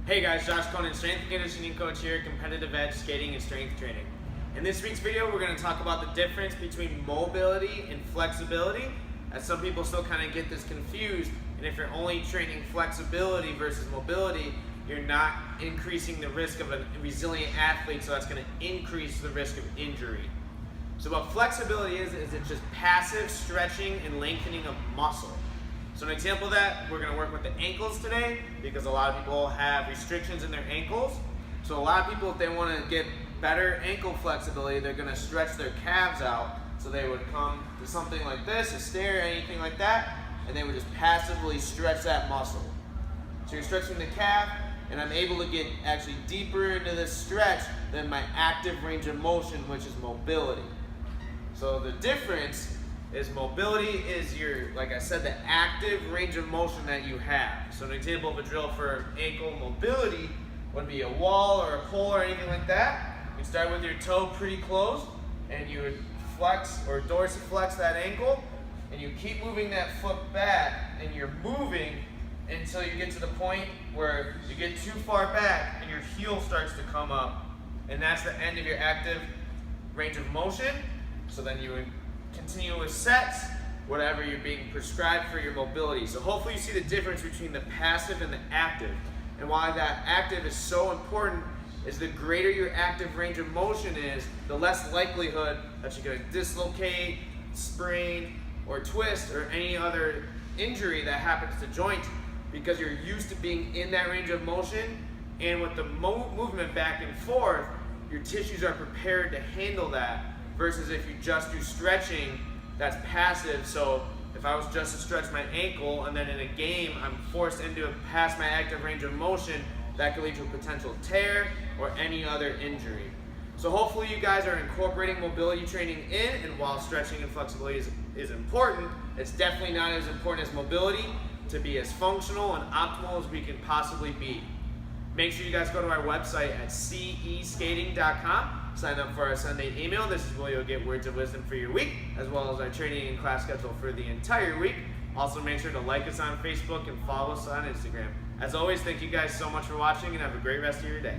Hey guys, Josh Conan, strength and conditioning coach here, competitive edge skating and strength training. In this week's video, we're going to talk about the difference between mobility and flexibility, as some people still kind of get this confused, and if you're only training flexibility versus mobility, you're not increasing the risk of a resilient athlete, so that's going to increase the risk of injury. So what flexibility is it's just passive stretching and lengthening of muscle. So an example of that, we're going to work with the ankles today because a lot of people have restrictions in their ankles. So a lot of people, if they want to get better ankle flexibility, they're going to stretch their calves out. So they would come to something like this, a stair, anything like that, and they would just passively stretch that muscle. So you're stretching the calf, and I'm able to get actually deeper into this stretch than my active range of motion, which is mobility. So the difference is mobility is your, like I said, the active range of motion that you have. So an example of a drill for ankle mobility would be a wall or a pole or anything like that. You start with your toe pretty close and you would flex or dorsiflex that ankle and you keep moving that foot back and you're moving until you get to the point where you get too far back and your heel starts to come up, and that's the end of your active range of motion. So then you would continue with sets, whatever you're being prescribed for your mobility. So hopefully you see the difference between the passive and the active. And why that active is so important is the greater your active range of motion is, the less likelihood that you're going to dislocate, sprain, or twist, or any other injury that happens to joints, because you're used to being in that range of motion, and with the movement back and forth, your tissues are prepared to handle that. Versus if you just do stretching, that's passive. So if I was just to stretch my ankle and then in a game I'm forced into it past my active range of motion, that could lead to a potential tear or any other injury. So hopefully you guys are incorporating mobility training in, and while stretching and flexibility is important, it's definitely not as important as mobility to be as functional and optimal as we can possibly be. Make sure you guys go to our website at ceskating.com. Sign up for our Sunday email. This is where you'll get words of wisdom for your week, as well as our training and class schedule for the entire week. Also, make sure to like us on Facebook and follow us on Instagram. As always, thank you guys so much for watching, and have a great rest of your day.